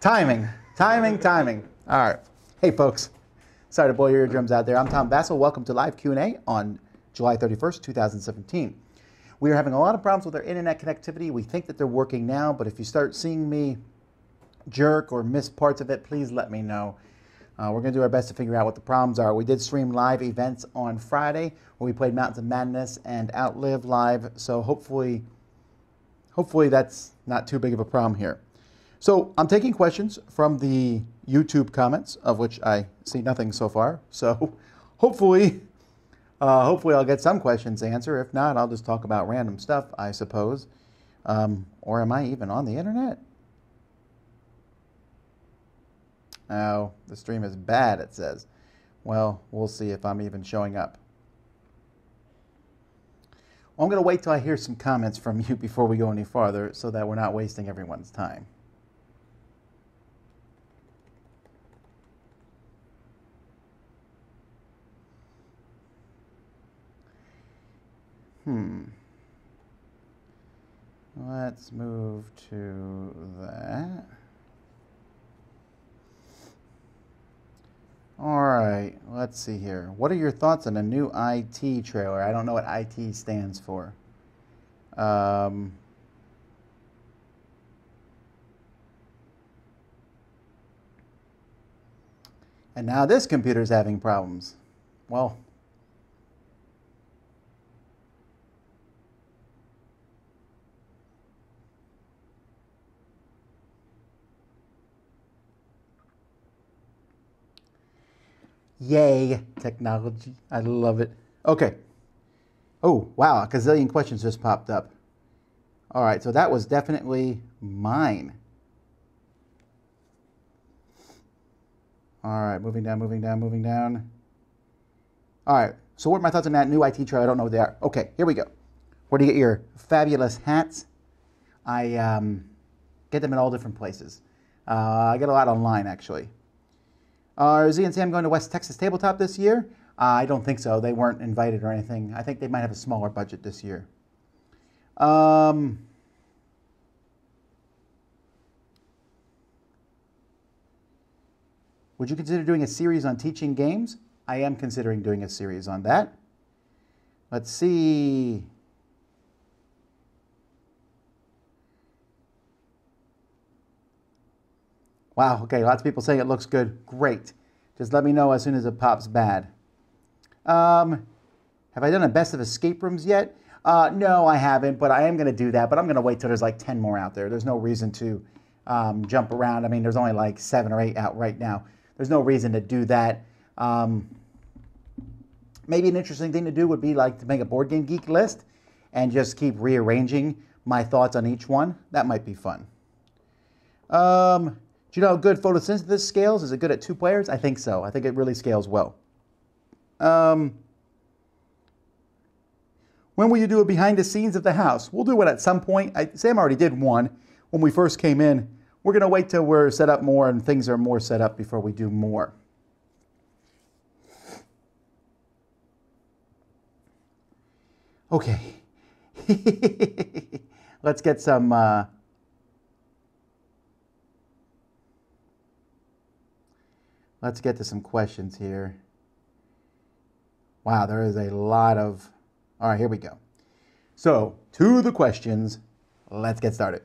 Timing. All right. Hey, folks. Sorry to blow your eardrums out there. I'm Tom Vasel. Welcome to Live Q&A on July 31st, 2017. We are having a lot of problems with our internet connectivity. We think that they're working now, but if you start seeing me jerk or miss parts of it, please let me know. We're going to do our best to figure out what the problems are. We did stream live events on Friday where we played Mountains of Madness and Outlive live, so hopefully that's not too big of a problem here. So I'm taking questions from the YouTube comments, of which I see nothing so far. So hopefully I'll get some questions answered. If not, I'll just talk about random stuff, I suppose. Or am I even on the internet? Oh, the stream is bad, it says. Well, we'll see if I'm even showing up. Well, I'm going to wait till I hear some comments from you before we go any farther so that we're not wasting everyone's time. Let's move to that. All right, let's see here. What are your thoughts on a new IT trailer? I don't know what IT stands for. And now this computer's having problems. Well, yay, technology. I love it. Okay. Oh, wow, a gazillion questions just popped up. All right, so that was definitely mine. All right, moving down. All right, so what are my thoughts on that new IT trailer? I don't know what they are. Okay, here we go. Where do you get your fabulous hats? I get them in all different places. I get a lot online, actually. Are Z and Sam going to West Texas Tabletop this year? I don't think so. They weren't invited or anything. I think they might have a smaller budget this year. Would you consider doing a series on teaching games? I am considering doing a series on that. Let's see. Wow, okay, lots of people saying it looks good. Great. Just let me know as soon as it pops bad. Have I done a best of escape rooms yet? No, I haven't, but I am going to do that. But I'm going to wait till there's like 10 more out there. There's no reason to jump around. I mean, there's only like 7 or 8 out right now. There's no reason to do that. Maybe an interesting thing to do would be like to make a Board Game Geek list and just keep rearranging my thoughts on each one. That might be fun. Do you know how good photosynthesis scales? Is it good at 2 players? I think so. I think it really scales well. When will you do a behind the scenes of the house? We'll do it at some point. Sam already did one when we first came in. We're going to wait till we're set up more and things are more set up before we do more. Okay. Let's get some... Let's get to some questions here. Wow, there is a lot of... All right, here we go. So, to the questions. Let's get started.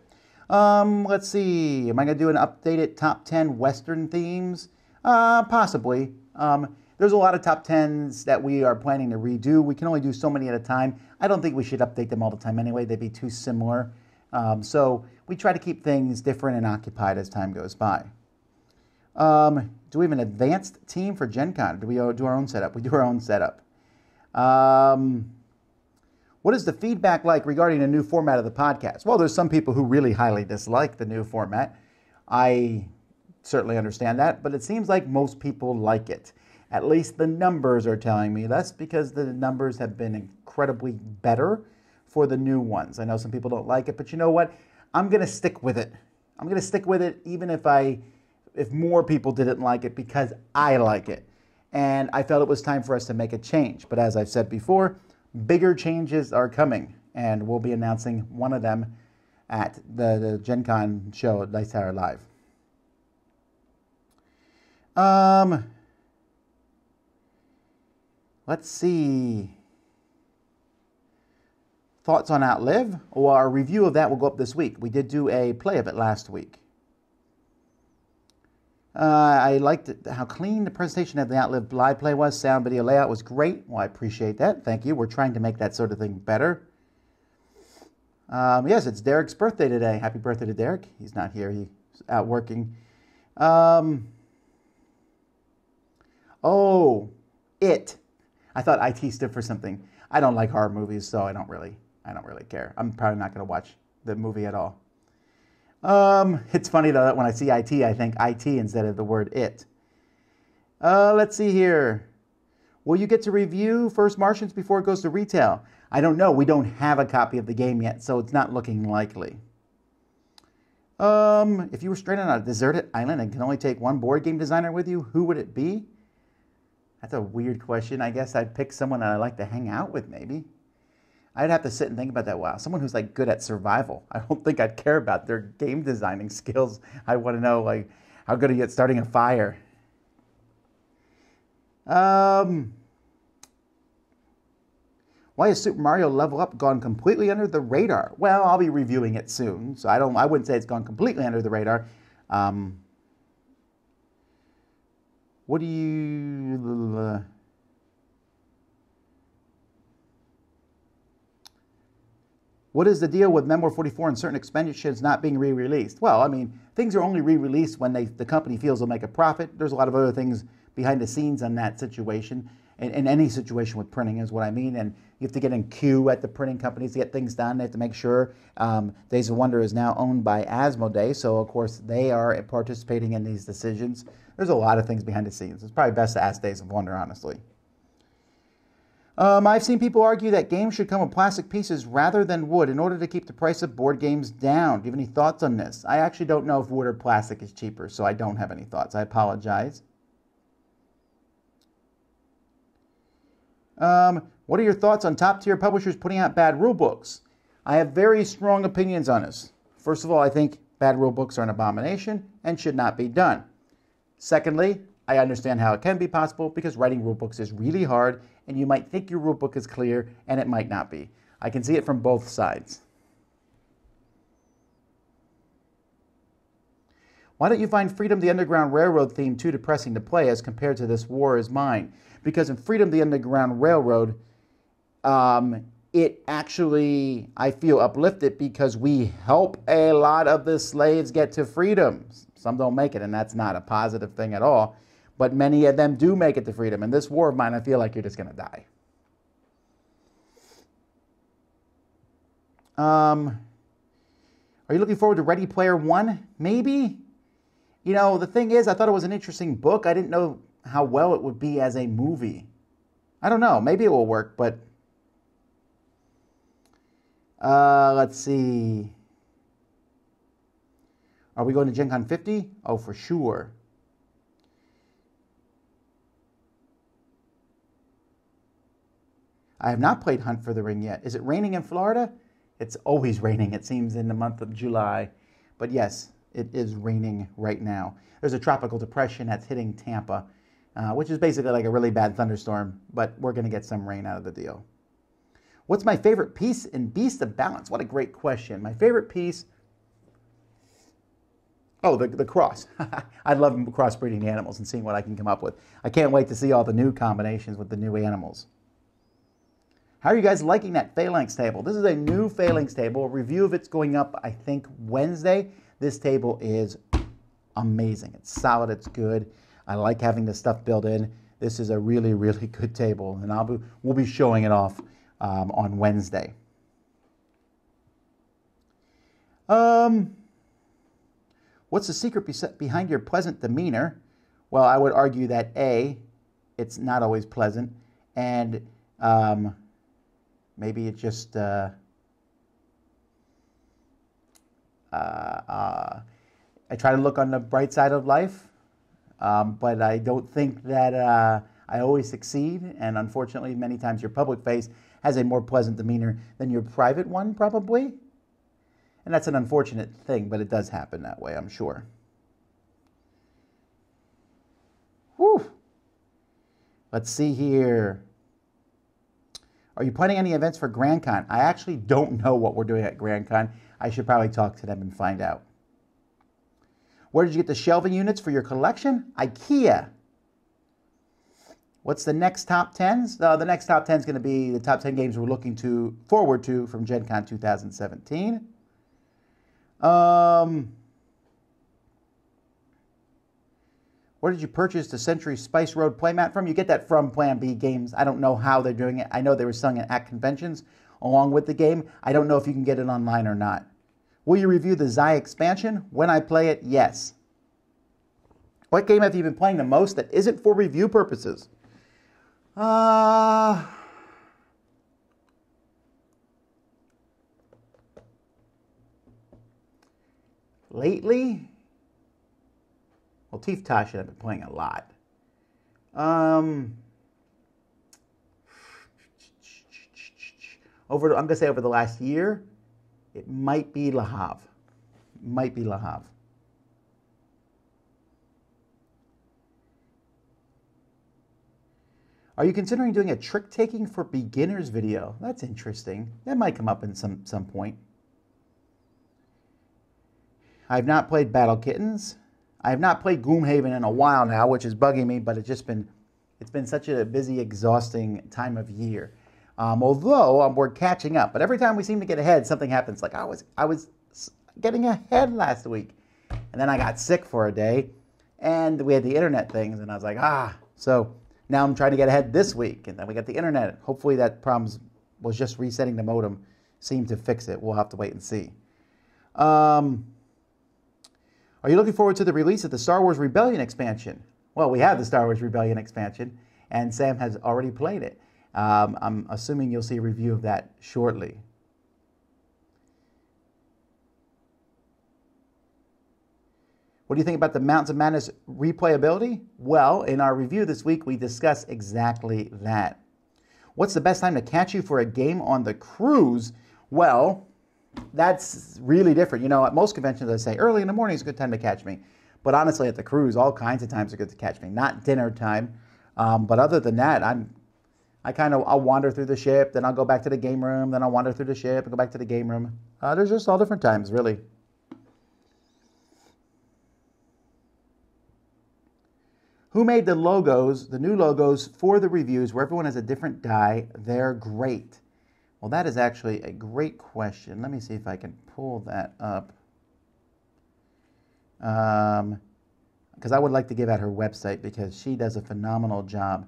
Let's see. Am I going to do an updated top 10 Western themes? Possibly. There's a lot of top 10s that we are planning to redo. We can only do so many at a time. I don't think we should update them all the time anyway. They'd be too similar. So we try to keep things different and occupied as time goes by. Do we have an advanced team for Gen Con? Do we do our own setup? We do our own setup. What is the feedback like regarding the new format of the podcast? Well, there's some people who really highly dislike the new format. I certainly understand that, but it seems like most people like it. At least the numbers are telling me. That's because the numbers have been incredibly better for the new ones. I know some people don't like it, but you know what? I'm going to stick with it. I'm going to stick with it even if more people didn't like it, because I like it. And I felt it was time for us to make a change. But as I've said before, bigger changes are coming, and we'll be announcing one of them at the Gen Con show at Dice Tower Live. Um, let's see. Thoughts on Outlive? Well, our review of that will go up this week. We did do a play of it last week. I liked how clean the presentation of the Outlive live play was. Sound video layout was great. Well, I appreciate that. Thank you. We're trying to make that sort of thing better. Yes, it's Derek's birthday today. Happy birthday to Derek. He's not here. He's out working. Oh, It. I thought IT stood for something. I don't like horror movies, so I don't really care. I'm probably not going to watch the movie at all. It's funny though that when I see IT, I think IT instead of the word it. Let's see here. Will you get to review First Martians before it goes to retail? I don't know. We don't have a copy of the game yet, so it's not looking likely. If you were stranded on a deserted island and can only take one board game designer with you, who would it be? That's a weird question. I guess I'd pick someone that I like to hang out with, maybe. I'd have to sit and think about that. Wow, someone who's like good at survival. I don't think I'd care about their game designing skills. I want to know like how good are you at starting a fire. Why is Super Mario Level Up gone completely under the radar? Well, I'll be reviewing it soon, so I wouldn't say it's gone completely under the radar. What do you... What is the deal with Memoir 44 and certain expenditures not being re-released? Well, I mean, things are only re-released when the company feels they'll make a profit. There's a lot of other things behind the scenes on that situation. In any situation with printing is what I mean. And you have to get in queue at the printing companies to get things done. They have to make sure. Days of Wonder is now owned by Asmodee, so of course they are participating in these decisions. There's a lot of things behind the scenes. It's probably best to ask Days of Wonder, honestly. I've seen people argue that games should come with plastic pieces rather than wood in order to keep the price of board games down. Do you have any thoughts on this? I actually don't know if wood or plastic is cheaper, so I don't have any thoughts. I apologize. What are your thoughts on top-tier publishers putting out bad rule books? I have very strong opinions on this. First of all, I think bad rule books are an abomination and should not be done. Secondly, I understand how it can be possible because writing rule books is really hard and you might think your rule book is clear and it might not be. I can see it from both sides. Why don't you find Freedom the Underground Railroad theme too depressing to play as compared to This War Is Mine? Because in Freedom the Underground Railroad, it actually, I feel, uplifted because we help a lot of the slaves get to freedom. Some don't make it, and that's not a positive thing at all. But many of them do make it to freedom. In This War of Mine, I feel like you're just going to die. Are you looking forward to Ready Player One? Maybe. You know, the thing is, I thought it was an interesting book. I didn't know how well it would be as a movie. I don't know. Maybe it will work, but... let's see. Are we going to Gen Con 50? Oh, for sure. I have not played Hunt for the Ring yet. Is it raining in Florida? It's always raining, it seems, in the month of July. But yes, it is raining right now. There's a tropical depression that's hitting Tampa, which is basically like a really bad thunderstorm, but we're going to get some rain out of the deal. What's my favorite piece in Beast of Balance? What a great question. My favorite piece... Oh, the cross. I love crossbreeding the animals and seeing what I can come up with. I can't wait to see all the new combinations with the new animals. How are you guys liking that phalanx table? This is a new phalanx table. A review of it's going up, I think, Wednesday. This table is amazing. It's solid. It's good. I like having this stuff built in. This is a really, really good table, and we'll be showing it off on Wednesday. What's the secret behind your pleasant demeanor? Well, I would argue that A, it's not always pleasant, and maybe it just I try to look on the bright side of life, but I don't think that I always succeed, and unfortunately many times your public face has a more pleasant demeanor than your private one, probably. And that's an unfortunate thing, but it does happen that way, I'm sure. Whew. Let's see here. Are you planning any events for GrandCon? I actually don't know what we're doing at GrandCon. I should probably talk to them and find out. Where did you get the shelving units for your collection? IKEA. What's the next top 10s? The next top 10 is going to be the top 10 games we're looking forward to from Gen Con 2017. Where did you purchase the Century Spice Road playmat from? You get that from Plan B Games. I don't know how they're doing it. I know they were selling it at conventions along with the game. I don't know if you can get it online or not. Will you review the Xi expansion? When I play it, yes. What game have you been playing the most that isn't for review purposes? Lately? Well, Teeth Tosh I've been playing a lot. I'm going to say over the last year, it might be Le Havre. Might be Le Havre. Are you considering doing a trick-taking for beginners video? That's interesting. That might come up in some point. I've not played Battle Kittens. I have not played Gloomhaven in a while now, which is bugging me, but it's been such a busy, exhausting time of year. Although we're catching up, but every time we seem to get ahead, something happens. Like I was getting ahead last week, and then I got sick for a day, and we had the internet things, and I was like, so now I'm trying to get ahead this week, and then we got the internet. Hopefully that problem was just resetting the modem, seemed to fix it. We'll have to wait and see. Are you looking forward to the release of the Star Wars Rebellion expansion? Well, we have the Star Wars Rebellion expansion, and Sam has already played it. I'm assuming you'll see a review of that shortly. What do you think about the Mountains of Madness replayability? Well, in our review this week, we discuss exactly that. What's the best time to catch you for a game on the cruise? Well, that's really different. You know, at most conventions, I say early in the morning is a good time to catch me. But honestly, at the cruise, all kinds of times are good to catch me. Not dinner time. But other than that, I'll wander through the ship, then I'll go back to the game room, then I'll wander through the ship and go back to the game room. There's just all different times, really. Who made the logos, the new logos for the reviews where everyone has a different die? They're great. Well, that is actually a great question. Let me see if I can pull that up. Because I would like to give out her website because she does a phenomenal job.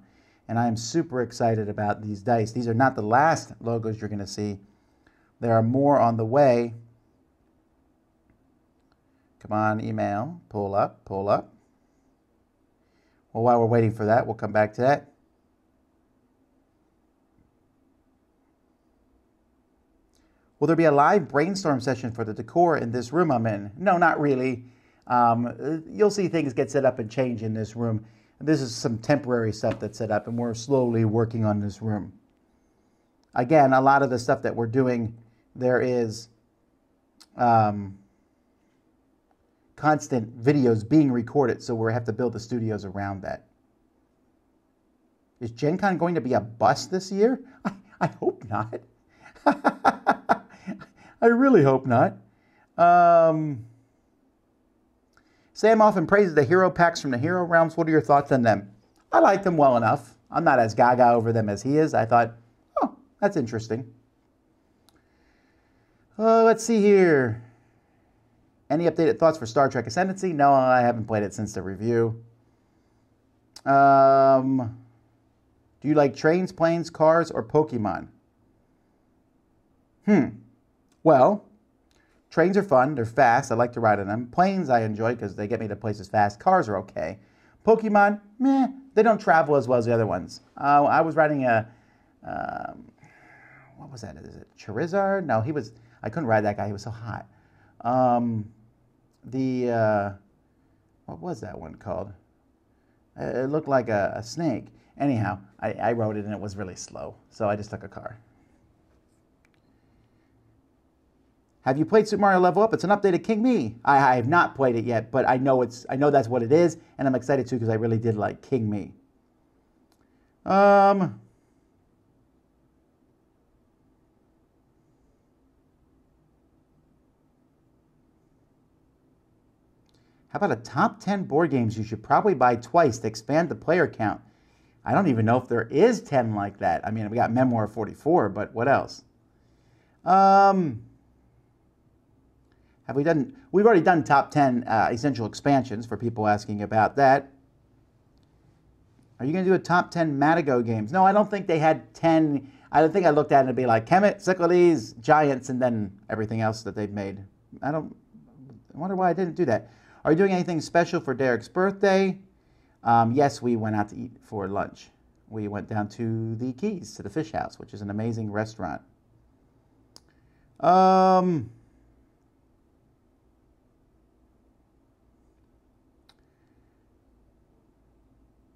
And I am super excited about these dice. These are not the last logos you're going to see. There are more on the way. Come on, email. Pull up, pull up. Well, while we're waiting for that, we'll come back to that. Will there be a live brainstorm session for the decor in this room I'm in? No, not really. You'll see things get set up and change in this room. This is some temporary stuff that's set up, and we're slowly working on this room. Again, a lot of the stuff that we're doing, there is constant videos being recorded, so we have to build the studios around that. Is Gen Con going to be a bust this year? I hope not. I really hope not. Sam often praises the hero packs from the Hero Realms. What are your thoughts on them? I like them well enough. I'm not as gaga over them as he is. I thought, oh, that's interesting. Let's see here. Any updated thoughts for Star Trek Ascendancy? No, I haven't played it since the review. Do you like trains, planes, cars, or Pokemon? Well, trains are fun. They're fast. I like to ride on them. Planes I enjoy because they get me to places fast. Cars are okay. Pokemon, meh. They don't travel as well as the other ones. I was riding a... what was that? Is it Charizard? No, I couldn't ride that guy. He was so hot. What was that one called? It looked like a snake. Anyhow, I rode it and it was really slow. So I just took a car. Have you played Super Mario Level Up? It's an updated King Me. I have not played it yet, but I know that's what it is, and I'm excited too because I really did like King Me. How about a top 10 board games you should probably buy twice to expand the player count? I don't even know if there is 10 like that. I mean, we got Memoir 44, but what else? We've already done top 10 essential expansions for people asking about that. Are you going to do a top 10 Matago games? No, I don't think they had 10. I don't think I looked at it and it'd be like Kemet, Cyclades, Giants, and then everything else that they've made. I wonder why I didn't do that. Are you doing anything special for Derek's birthday? Yes, we went out to eat for lunch. We went down to the Keys, to the Fish House, which is an amazing restaurant.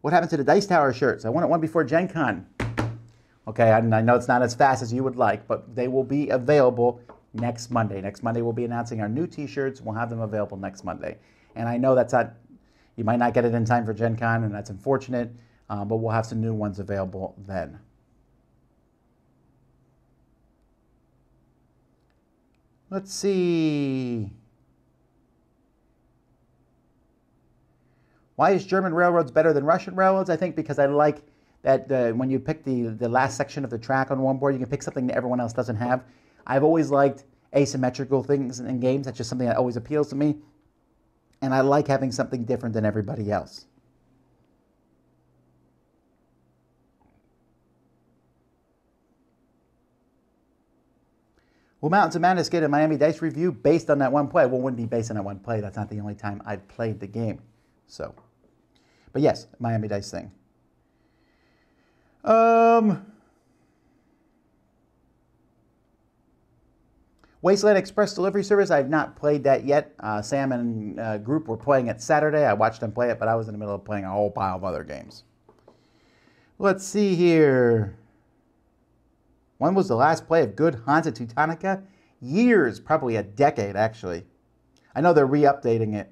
What happened to the Dice Tower shirts? I wanted one before Gen Con. Okay, I know it's not as fast as you would like, but they will be available next Monday. Next Monday, we'll be announcing our new T-shirts. We'll have them available next Monday. And I know that's not, you might not get it in time for Gen Con, and that's unfortunate, but we'll have some new ones available then. Let's see. Why is German railroads better than Russian railroads? I think because I like that when you pick the last section of the track on one board, you can pick something that everyone else doesn't have. I've always liked asymmetrical things in games. That's just something that always appeals to me. And I like having something different than everybody else. Will Mountains of Madness get a Miami Dice review based on that one play? Well, it wouldn't be based on that one play. That's not the only time I've played the game. So, but yes, Miami Dice thing. Wasteland Express delivery service. I have not played that yet. Sam and group were playing it Saturday. I watched them play it, but I was in the middle of playing a whole pile of other games. Let's see here. When was the last play of good Hansa Teutonica? Years, probably a decade, actually. I know they're re-updating it.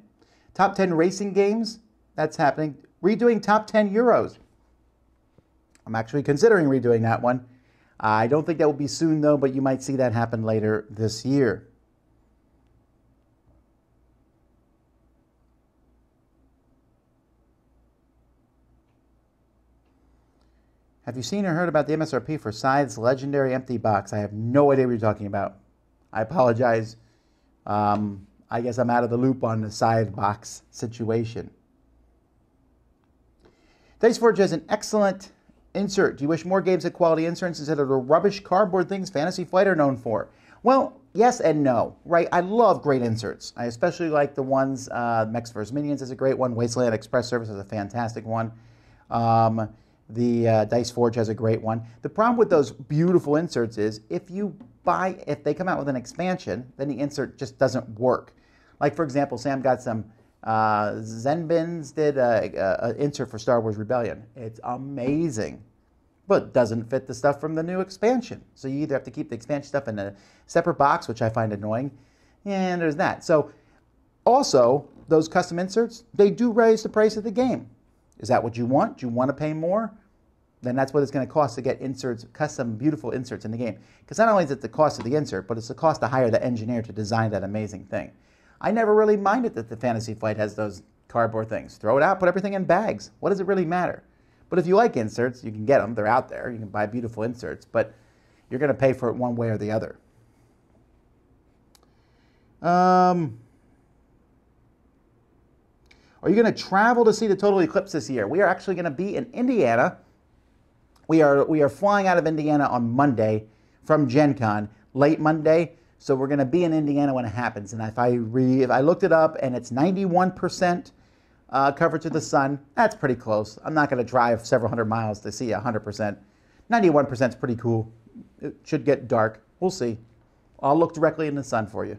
Top 10 racing games, that's happening. Redoing top 10 Euros. I'm actually considering redoing that one. I don't think that will be soon, though, but you might see that happen later this year. Have you seen or heard about the MSRP for Scythe's Legendary Empty Box? I have no idea what you're talking about. I apologize. I guess I'm out of the loop on the Scythe box situation. DiceForge has an excellent insert. Do you wish more games had quality inserts instead of the rubbish cardboard things Fantasy Flight are known for? Well, yes and no, right? I love great inserts. I especially like the ones, Mechs vs. Minions is a great one. Wasteland Express Service is a fantastic one. The DiceForge has a great one. The problem with those beautiful inserts is if they come out with an expansion, then the insert just doesn't work. Like, for example, Sam got some Zenbins did an insert for Star Wars Rebellion. It's amazing, but doesn't fit the stuff from the new expansion. So you either have to keep the expansion stuff in a separate box, which I find annoying, and there's that. So also, those custom inserts, they do raise the price of the game. Is that what you want? Do you want to pay more? Then that's what it's going to cost to get inserts, custom beautiful inserts in the game. Because not only is it the cost of the insert, but it's the cost to hire the engineer to design that amazing thing. I never really minded that the Fantasy Flight has those cardboard things. Throw it out, put everything in bags. What does it really matter? But if you like inserts, you can get them. They're out there. You can buy beautiful inserts, but you're going to pay for it one way or the other. Are you going to travel to see the total eclipse this year? We are actually going to be in Indiana. We are flying out of Indiana on Monday from Gen Con, late Monday. So we're going to be in Indiana when it happens. And if I looked it up and it's 91% coverage of the sun, that's pretty close. I'm not going to drive several hundred miles to see 100%. 91% is pretty cool. It should get dark. We'll see. I'll look directly in the sun for you.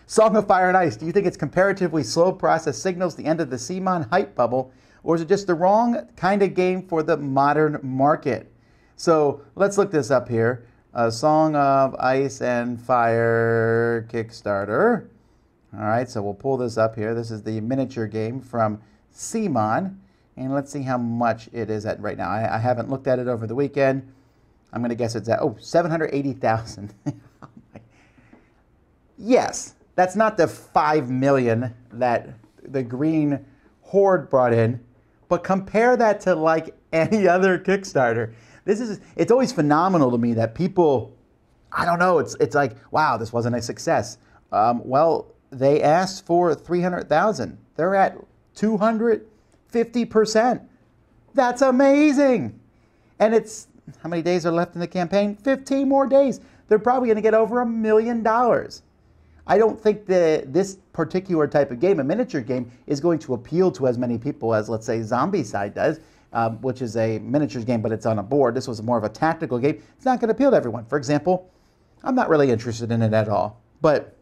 Song of Fire and Ice. Do you think its comparatively slow process signals the end of the CMON hype bubble, or is it just the wrong kind of game for the modern market? So let's look this up here. Song of Ice and Fire Kickstarter. All right, so we'll pull this up here. This is the miniature game from Simon, and let's see how much it is at right now. I haven't looked at it over the weekend. I'm going to guess it's at, 780,000. Yes, that's not the 5 million that the Green Horde brought in, but compare that to like any other Kickstarter. It's always phenomenal to me that people, I don't know, it's like, wow, this wasn't a success. Well, they asked for 300,000. They're at 250%. That's amazing. And it's, how many days are left in the campaign? 15 more days. They're probably going to get over $1 million. I don't think that this particular type of game, a miniature game, is going to appeal to as many people as, let's say, Zombicide does, which is a miniatures game, but it's on a board. This was more of a tactical game. It's not going to appeal to everyone. For example, I'm not really interested in it at all. But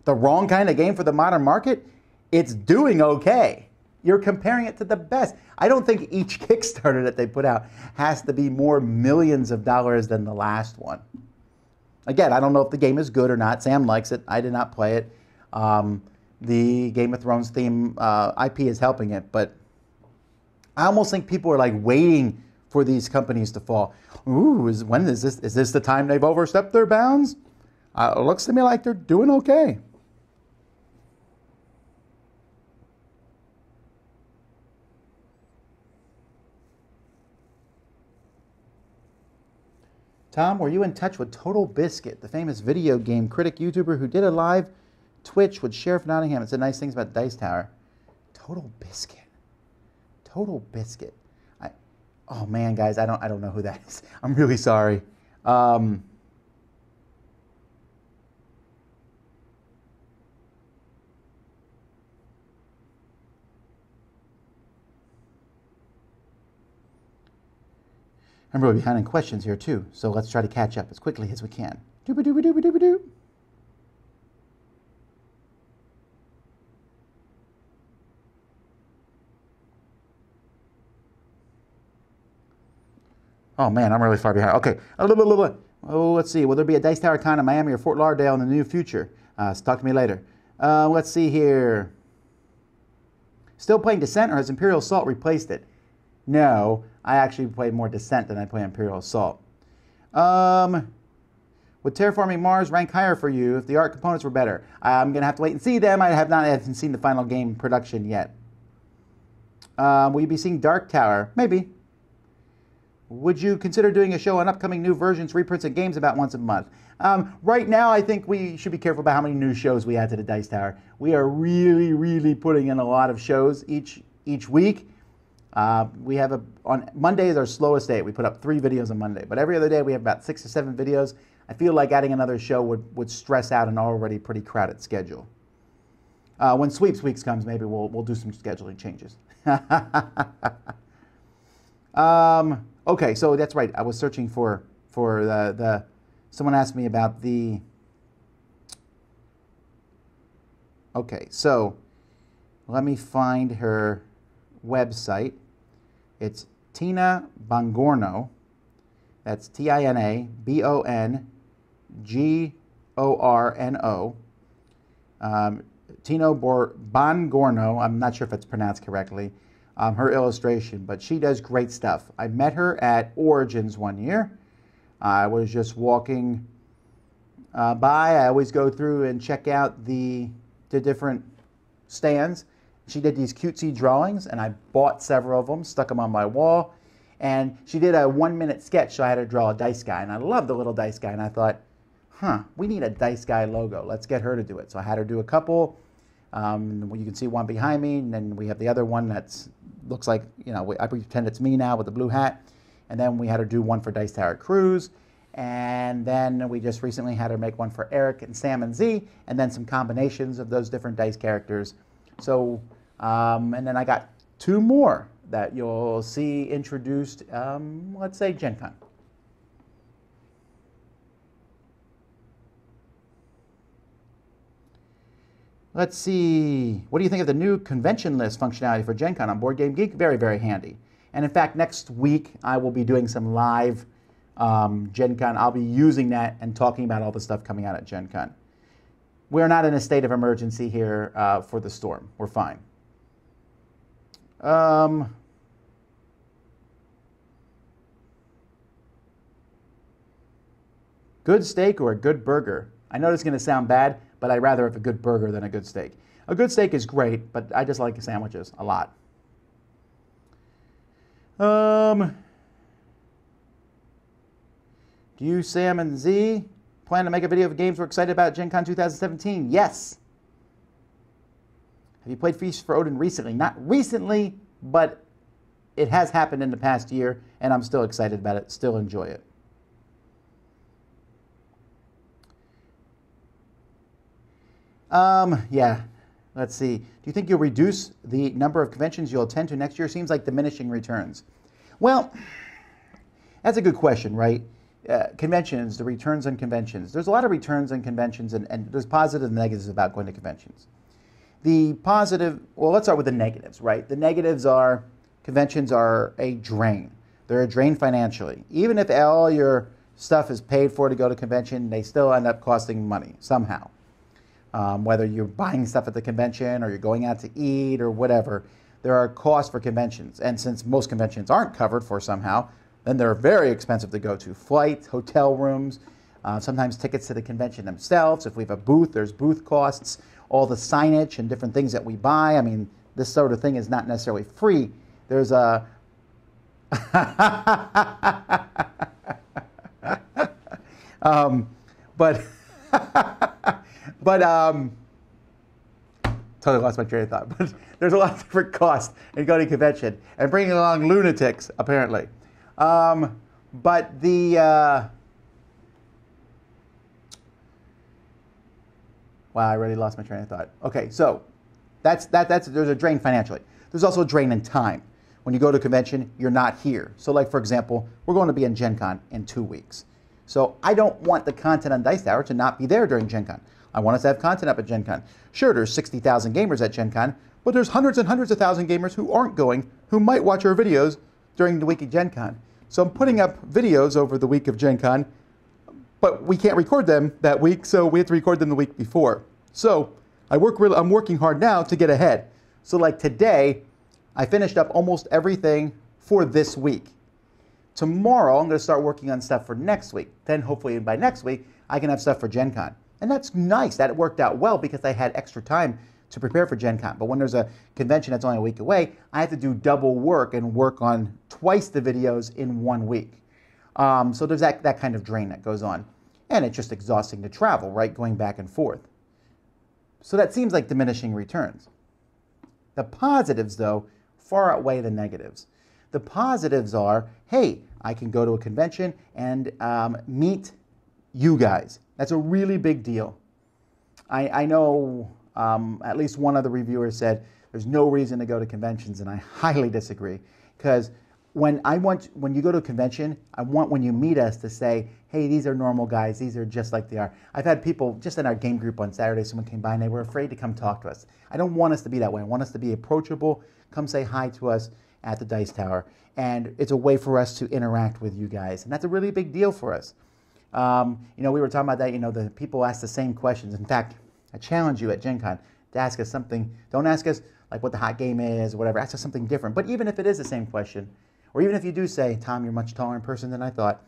the wrong kind of game for the modern market, it's doing okay. You're comparing it to the best. I don't think each Kickstarter that they put out has to be more millions of dollars than the last one. Again, I don't know if the game is good or not. Sam likes it. I did not play it. The Game of Thrones theme IP is helping it, but I almost think people are like waiting for these companies to fall. Ooh, is this the time they've overstepped their bounds? It looks to me like they're doing okay. Tom, were you in touch with Total Biscuit, the famous video game critic YouTuber who did a live Twitch with Sheriff Nottingham and said nice things about Dice Tower? Total Biscuit. Total Biscuit. Oh man, guys, I don't know who that is. I'm really sorry. I'm really behind in questions here too, so let's try to catch up as quickly as we can. Dooba-dooba-dooba-dooba-doo. Oh man, I'm really far behind. Okay. Oh, let's see. Will there be a Dice Tower Con in Miami or Fort Lauderdale in the near future? Talk to me later. Let's see here. Still playing Descent, or has Imperial Assault replaced it? No, I actually play more Descent than I play Imperial Assault. Would Terraforming Mars rank higher for you if the art components were better? I'm going to have to wait and see them. I haven't seen the final game production yet. Will you be seeing Dark Tower? Maybe. Would you consider doing a show on upcoming new versions, reprints, and games about once a month? Right now, I think we should be careful about how many new shows we add to the Dice Tower. We are really, really putting in a lot of shows each week. We have on Monday is our slowest day. We put up 3 videos on Monday, but every other day we have about 6 or 7 videos. I feel like adding another show would stress out an already pretty crowded schedule. When Sweeps Weeks comes, maybe we'll do some scheduling changes. Okay, so that's right. I was searching for the someone asked me about the. Okay, so let me find her website. It's Tina Bongorno. That's TINABONGORNO. Tino Bongorno. I'm not sure if it's pronounced correctly. Her illustration, but she does great stuff. I met her at Origins one year. I was just walking by. I always go through and check out the different stands. She did these cutesy drawings, and I bought several of them, stuck them on my wall. And she did a 1-minute sketch, so I had to draw a dice guy. And I love the little dice guy, and I thought, we need a dice guy logo. Let's get her to do it. So I had her do a couple. You can see one behind me, and then we have the other one that's looks like, I pretend it's me now with the blue hat. And then we had her do one for Dice Tower Cruise. And then we just recently had her make one for Eric and Sam and Z, and then some combinations of those different dice characters. So, and then I got 2 more that you'll see introduced, let's say, Gen Con. Let's see. What do you think of the new convention list functionality for Gen Con on Board Game Geek? Very, very handy. And in fact, next week I will be doing some live Gen Con. I'll be using that and talking about all the stuff coming out at Gen Con. We're not in a state of emergency here for the storm. We're fine. Good steak or a good burger? I know this is going to sound bad, but I'd rather have a good burger than a good steak. A good steak is great, but I just like sandwiches a lot. Do you, Sam and Z, plan to make a video of games we're excited about at Gen Con 2017? Yes. Have you played Feast for Odin recently? Not recently, but it has happened in the past year, and I'm still excited about it, still enjoy it. Yeah, let's see. Do you think you'll reduce the number of conventions you'll attend to next year? Seems like diminishing returns. Well, that's a good question, right? Conventions, the returns on conventions. There's a lot of returns on conventions, and there's positives and negatives about going to conventions. The positive, well, let's start with the negatives, right? The negatives are conventions are a drain. They're a drain financially. Even if all your stuff is paid for to go to convention, they still end up costing money somehow. Whether you're buying stuff at the convention or you're going out to eat or whatever, there are costs for conventions. And since most conventions aren't covered for somehow, then they're very expensive to go to. Flights, hotel rooms, sometimes tickets to the convention themselves. If we have a booth, there's booth costs, all the signage and different things that we buy. I mean, this sort of thing is not necessarily free. There's a... totally lost my train of thought. But there's a lot of different costs in going to a convention and bringing along lunatics, apparently. But the wow, I already lost my train of thought. Okay, so that's there's a drain financially. There's also a drain in time. When you go to a convention, you're not here. So, like for example, we're going to be in Gen Con in 2 weeks. So I don't want the content on Dice Tower to not be there during Gen Con. I want us to have content up at Gen Con. Sure, there's 60,000 gamers at Gen Con, but there's hundreds and hundreds of thousand gamers who aren't going, who might watch our videos during the week of Gen Con. So I'm putting up videos over the week of Gen Con, but we can't record them that week, so we have to record them the week before. So I'm working hard now to get ahead. So like today, I finished up almost everything for this week. Tomorrow, I'm going to start working on stuff for next week. Then hopefully by next week, I can have stuff for Gen Con. And that's nice. That worked out well because I had extra time to prepare for Gen Con. But when there's a convention that's only a week away, I have to do double work and work on twice the videos in 1 week. So there's that kind of drain that goes on. And it's just exhausting to travel, right? Going back and forth. So that seems like diminishing returns. The positives, though, far outweigh the negatives. The positives are, hey, I can go to a convention and meet you guys. That's a really big deal. I know at least one other reviewer said there's no reason to go to conventions, and I highly disagree. Because when you go to a convention, I want when you meet us to say, hey, these are normal guys. These are just like they are. I've had people, just in our game group on Saturday, someone came by and they were afraid to come talk to us. I don't want us to be that way. I want us to be approachable. Come say hi to us at the Dice Tower. And it's a way for us to interact with you guys. And that's a really big deal for us. We were talking about that, the people ask the same questions. In fact, I challenge you at Gen Con to ask us something. Don't ask us like what the hot game is or whatever. Ask us something different. But even if it is the same question, or even if you do say, Tom, you're much taller in person than I thought,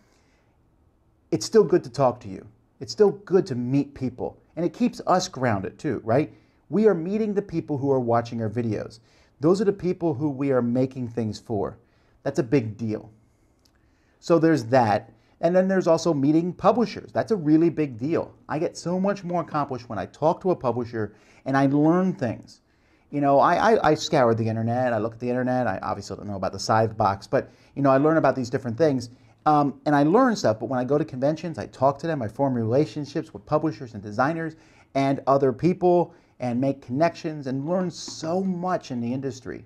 it's still good to talk to you. It's still good to meet people. And it keeps us grounded too, right? We are meeting the people who are watching our videos. Those are the people who we are making things for. That's a big deal. So there's that. And then there's also meeting publishers. That's a really big deal. I get so much more accomplished when I talk to a publisher and I learn things. I scour the internet. I look at the internet. I obviously don't know about the side box, but, I learn about these different things. And I learn stuff. But when I go to conventions, I talk to them. I form relationships with publishers and designers and other people and make connections and learn so much in the industry.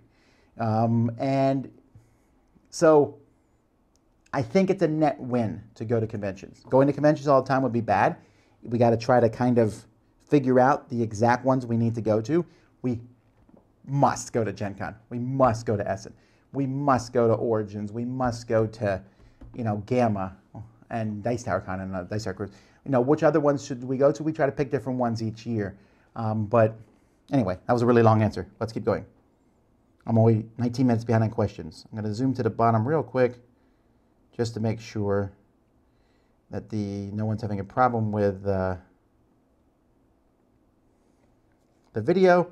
And so I think it's a net win to go to conventions. Going to conventions all the time would be bad. We got to try to kind of figure out the exact ones we need to go to, we must go to Gen Con. We must go to Essen. We must go to Origins. We must go to, Gamma and Dice Tower Con and Dice Tower Cruise. Which other ones should we go to? We try to pick different ones each year. But anyway, that was a really long answer. Let's keep going. I'm only 19 minutes behind on questions. I'm going to zoom to the bottom real quick just to make sure that no one's having a problem with the video. All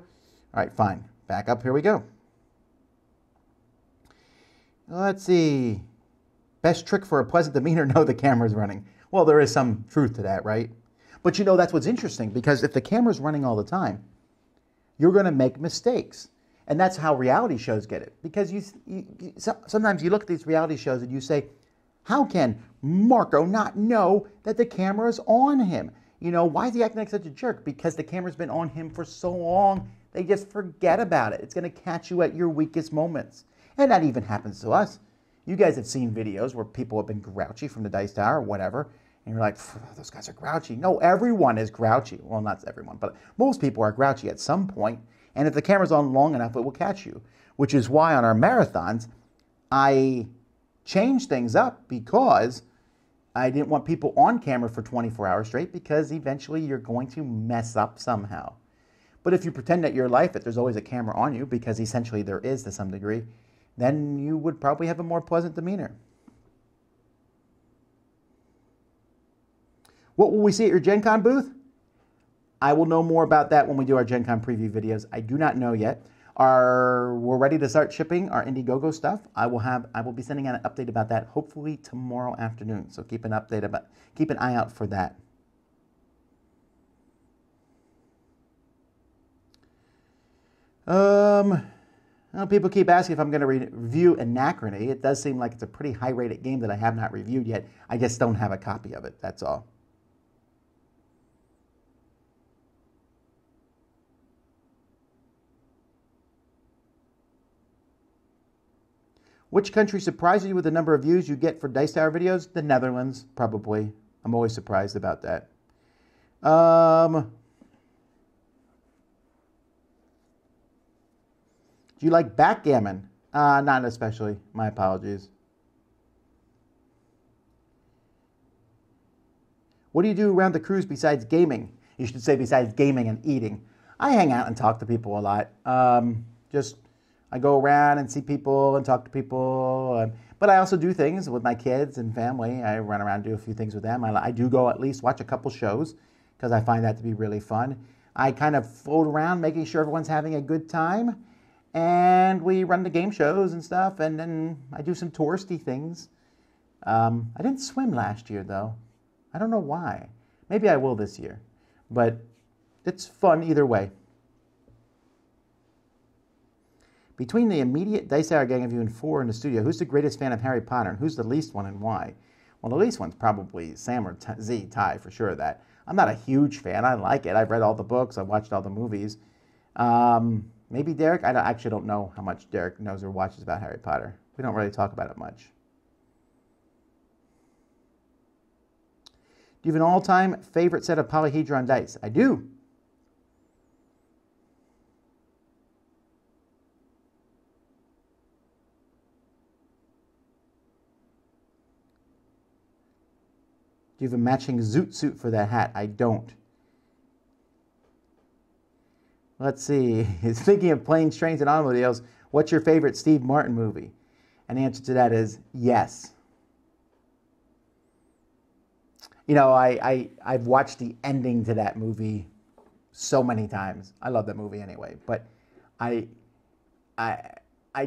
right, fine. Back up. Here we go. Let's see. Best trick for a pleasant demeanor? No, the camera's running. Well, there is some truth to that, right? But that's what's interesting, because if the camera's running all the time, you're going to make mistakes. And that's how reality shows get it. Because sometimes you look at these reality shows and you say, how can Marco not know that the camera is on him? Why is he acting like such a jerk? Because the camera's been on him for so long, they just forget about it. It's going to catch you at your weakest moments. And that even happens to us. You guys have seen videos where people have been grouchy from the Dice Tower or whatever, and you're like, those guys are grouchy. No, everyone is grouchy. Well, not everyone, but most people are grouchy at some point. And if the camera's on long enough, it will catch you, which is why on our marathons, I change things up, because I didn't want people on camera for 24 hours straight, because eventually you're going to mess up somehow. But if you pretend at your life that there's always a camera on you, because essentially there is to some degree, then you would probably have a more pleasant demeanor. What will we see at your Gen Con booth? I will know more about that when we do our Gen Con preview videos. I do not know yet. We're ready to start shipping our Indiegogo stuff. I will be sending out an update about that hopefully tomorrow afternoon. So keep an eye out for that. People keep asking if I'm going to review Anachrony. It does seem like it's a pretty high-rated game that I have not reviewed yet. I just don't have a copy of it, that's all. Which country surprises you with the number of views you get for Dice Tower videos? The Netherlands, probably. I'm always surprised about that. Do you like backgammon? Not especially. My apologies. What do you do around the cruise besides gaming? You should say besides gaming and eating. I hang out and talk to people a lot. I go around and see people and talk to people. But I also do things with my kids and family. I run around and do a few things with them. I do go at least watch a couple shows, because I find that to be really fun. I kind of float around making sure everyone's having a good time. And we run the game shows and stuff, and then I do some touristy things. I didn't swim last year, though. I don't know why. Maybe I will this year. But it's fun either way. Between the immediate Dice Tower gang of you and 4 in the studio, who's the greatest fan of Harry Potter, and who's the least one and why? Well, the least one's probably Sam or Ty, for sure of that. I'm not a huge fan. I like it. I've read all the books. I've watched all the movies. Maybe Derek? I actually don't know how much Derek knows or watches about Harry Potter. We don't really talk about it much. Do you have an all-time favorite set of polyhedron dice? I do. Do you have a matching zoot suit for that hat? I don't. Let's see. Thinking of planes, trains, and automobiles, what's your favorite Steve Martin movie? And the answer to that is yes. I've watched the ending to that movie so many times. I love that movie anyway. But I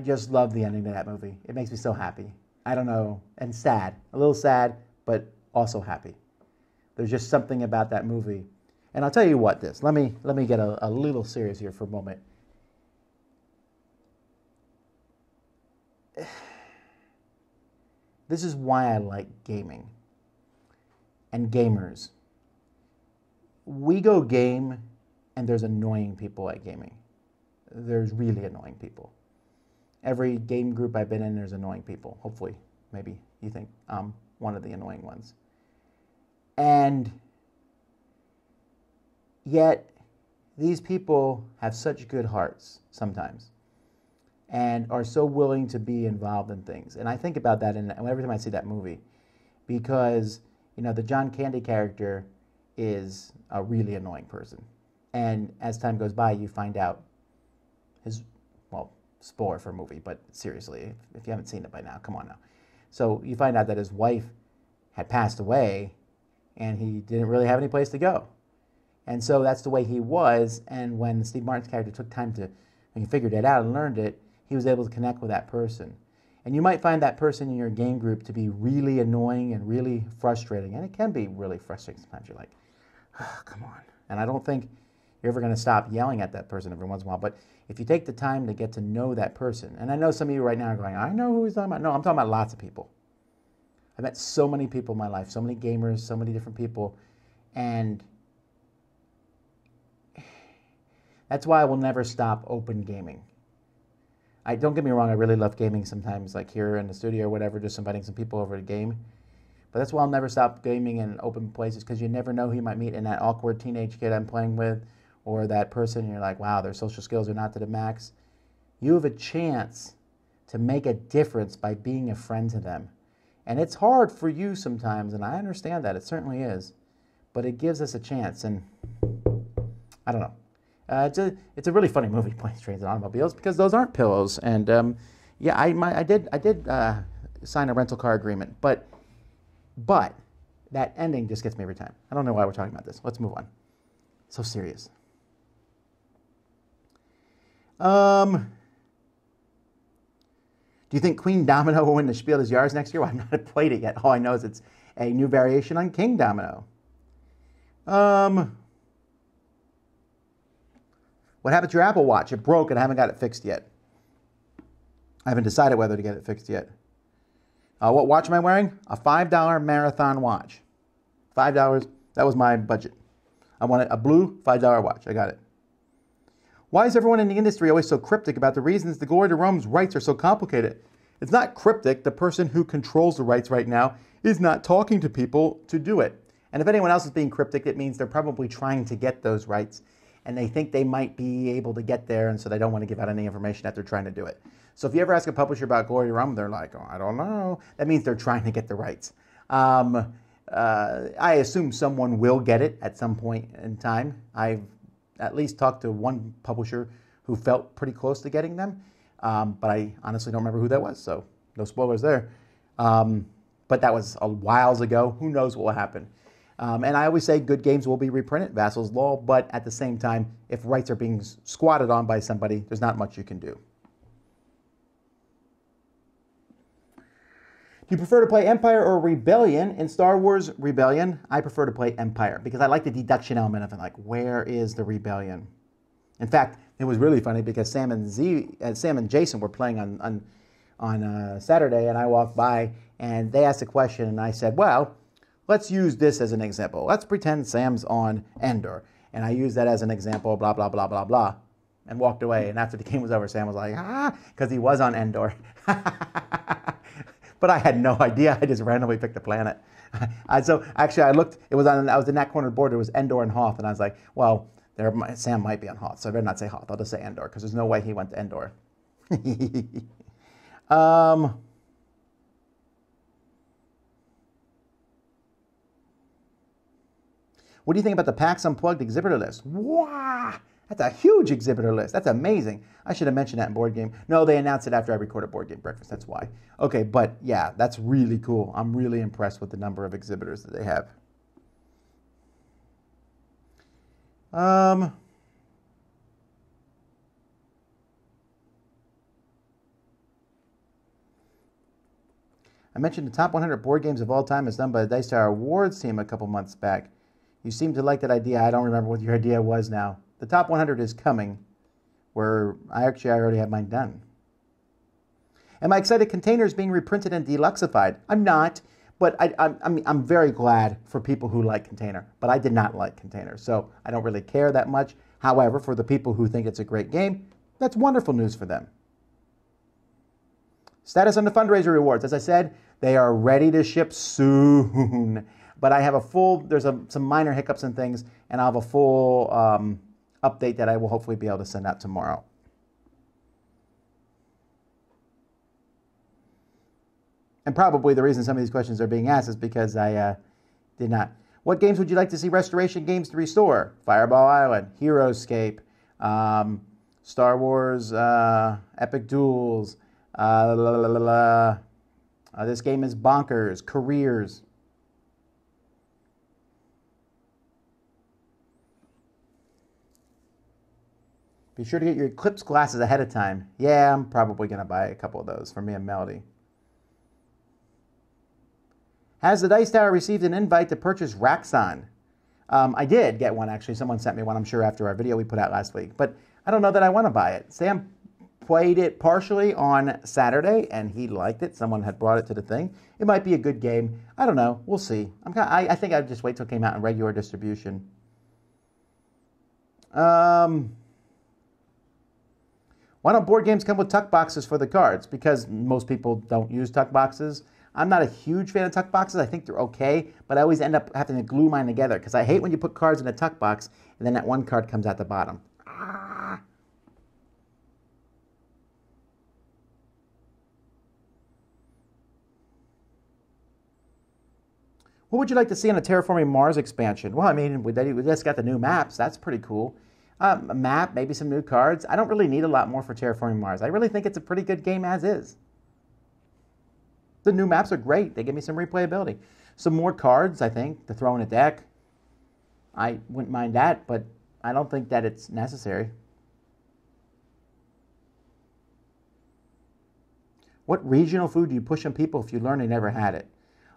just love the ending to that movie. It makes me so happy. I don't know. And sad. A little sad, but also happy. There's just something about that movie. And I'll tell you what, let me get a little serious here for a moment. This is why I like gaming and gamers. We go game, and there's annoying people at gaming. There's really annoying people. Every game group I've been in, there's annoying people. Hopefully, maybe you think I'm one of the annoying ones. And Yet, these people have such good hearts sometimes and are so willing to be involved in things. And I think about that every time I see that movie because, you know, the John Candy character is a really annoying person. And as time goes by, you find out well, spoiler for a movie, but seriously, if you haven't seen it by now, come on now. So you find out that his wife had passed away and he didn't really have any place to go. And so that's the way he was. And when Steve Martin's character took time and he figured it out and learned it, he was able to connect with that person. And you might find that person in your game group to be really annoying and really frustrating. And it can be really frustrating sometimes. You're like, oh, come on. And I don't think you're ever going to stop yelling at that person every once in a while. But if you take the time to get to know that person, and I know some of you right now are going, I know who he's talking about. No, I'm talking about lots of people. I've met so many people in my life, so many gamers, so many different people. And that's why I will never stop open gaming. Don't get me wrong, I really love gaming sometimes, like here in the studio or whatever, just inviting some people over to game. But that's why I'll never stop gaming in open places, because you never know who you might meet in that awkward teenage kid I'm playing with, or that person, and you're like, wow, their social skills are not to the max. You have a chance to make a difference by being a friend to them. And it's hard for you sometimes, and I understand that, it certainly is. But it gives us a chance, and I don't know. It's a really funny movie, Planes, Trains, and Automobiles, because those aren't pillows. And yeah, I did sign a rental car agreement, but that ending just gets me every time. I don't know why we're talking about this. Let's move on. So serious. Do you think Queen Domino will win the Spiel des Jahres next year? Well, I've not played it yet. All I know is it's a new variation on King Domino. What happened to your Apple Watch? It broke and I haven't got it fixed yet. I haven't decided whether to get it fixed yet. What watch am I wearing? A $5 marathon watch. $5. That was my budget. I wanted a blue $5 watch. I got it. Why is everyone in the industry always so cryptic about the reasons the Glory to Rome's rights are so complicated? It's not cryptic. The person who controls the rights right now is not talking to people to do it. And if anyone else is being cryptic, it means they're probably trying to get those rights. And they think they might be able to get there, and so they don't want to give out any information that they're trying to do it. So if you ever ask a publisher about Glory to Rome, they're like, oh, I don't know. That means they're trying to get the rights. I assume someone will get it at some point in time. I've at least talked to one publisher who felt pretty close to getting them, but I honestly don't remember who that was, so no spoilers there. But that was a whiles ago. Who knows what will happen? And I always say good games will be reprinted, Vasel's law, but at the same time, if rights are being squatted on by somebody, there's not much you can do. Do you prefer to play Empire or Rebellion? In Star Wars Rebellion, I prefer to play Empire because I like the deduction element of it, like where is the Rebellion? In fact, it was really funny because Sam and Jason were playing on Saturday, and I walked by and they asked a question, and I said, well, let's use this as an example. Let's pretend Sam's on Endor. And I used that as an example, blah, blah, blah, blah, blah, and walked away. And after the game was over, Sam was like, because he was on Endor. But I had no idea. I just randomly picked a planet. So actually, I looked. I was in that corner board. There was Endor and Hoth. And I was like, well, Sam might be on Hoth. So I better not say Hoth. I'll just say Endor, because there's no way he went to Endor. What do you think about the PAX Unplugged exhibitor list? Wow, that's a huge exhibitor list. That's amazing. I should have mentioned that in Board Game. No, they announced it after I recorded Board Game Breakfast. That's why. Okay, but yeah, that's really cool. I'm really impressed with the number of exhibitors that they have. I mentioned the top 100 board games of all time is done by the Dice Tower Awards team a couple months back. You seem to like that idea. I don't remember what your idea was now. The top 100 is coming, where I already have mine done. Am I excited Containers being reprinted and deluxeified? I'm not, but I'm very glad for people who like Container, but I did not like Container, so I don't really care that much. However, for the people who think it's a great game, that's wonderful news for them. Status on the fundraiser rewards. As I said, they are ready to ship soon. But I have a full, some minor hiccups and things, and I'll have a full update that I will hopefully be able to send out tomorrow. And probably the reason some of these questions are being asked is because I did not. What games would you like to see restoration games to restore? Fireball Island, Heroescape, Star Wars Epic Duels, this game is bonkers, Careers. Be sure to get your Eclipse glasses ahead of time. Yeah, I'm probably going to buy a couple of those for me and Melody. Has the Dice Tower received an invite to purchase Raxon? I did get one, actually. Someone sent me one, I'm sure, after our video we put out last week. But I don't know that I want to buy it. Sam played it partially on Saturday, and he liked it. Someone had brought it to the thing. It might be a good game. I don't know. We'll see. I think I'd just wait till it came out in regular distribution. Why don't board games come with tuck boxes for the cards? Because most people don't use tuck boxes. I'm not a huge fan of tuck boxes. I think they're okay, but I always end up having to glue mine together because I hate when you put cards in a tuck box and then that one card comes out the bottom. Ah. What would you like to see on a Terraforming Mars expansion? Well, I mean, we just got the new maps. That's pretty cool. A map, maybe some new cards. I don't really need a lot more for Terraforming Mars. I really think it's a pretty good game as is. The new maps are great. They give me some replayability. Some more cards, I think, to throw in a deck. I wouldn't mind that, but I don't think that it's necessary. What regional food do you push on people if you learn they never had it?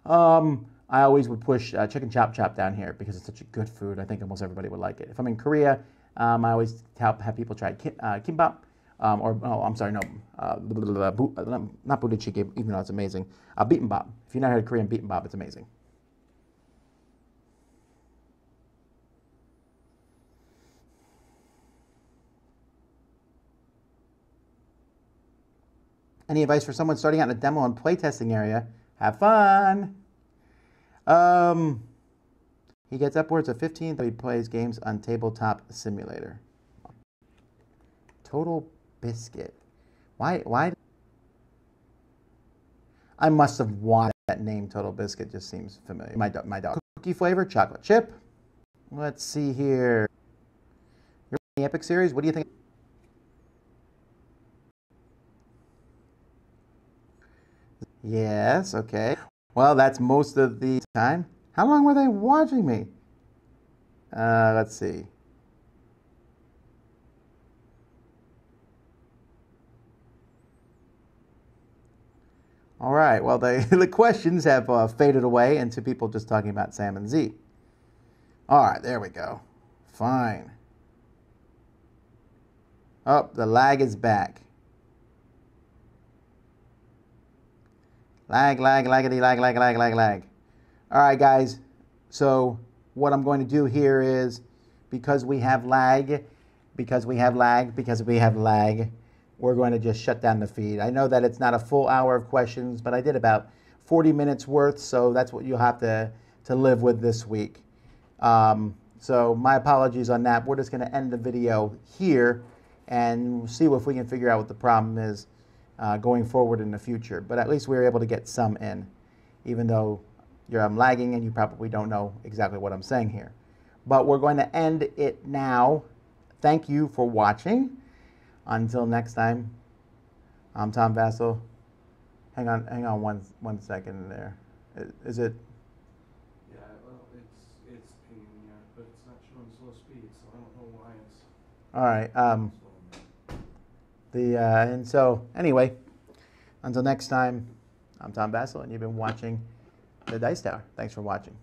I always would push chicken chop chop down here because it's such a good food. I think almost everybody would like it. If I'm in Korea, I always have people try kimbap. I'm sorry, no, not budae-jjigae, even though it's amazing. Bibimbap. If you've not had Korean bibimbap, it's amazing. Any advice for someone starting out in a demo and playtesting area? Have fun. He gets upwards of 15, but he plays games on Tabletop Simulator. Total Biscuit. Why? I must have watched that name. Total Biscuit just seems familiar. My dog. Cookie flavor, chocolate chip. Let's see here. You're in the Epic series. What do you think? Yes. Okay. Well, that's most of the time. How long were they watching me? Let's see. All right, well, the questions have faded away into people just talking about Sam and Z. All right, there we go. Fine. Oh, the lag is back. Lag, laggity, lag. All right, guys. So what I'm going to do here is, because we have lag, we're going to just shut down the feed. I know that it's not a full hour of questions, but I did about 40 minutes worth, so that's what you'll have to live with this week. So my apologies on that. We're just going to end the video here and see if we can figure out what the problem is going forward in the future. But at least we were able to get some in, even though I'm lagging and you probably don't know exactly what I'm saying here. But we're going to end it now. Thank you for watching. Until next time, I'm Tom Vasel. Hang on one second there. Is it? Yeah, well, it's pinging, yeah, but it's not showing slow speed, so I don't know why it's. All right. And so anyway, until next time, I'm Tom Vasel, and you've been watching the Dice Tower. Thanks for watching.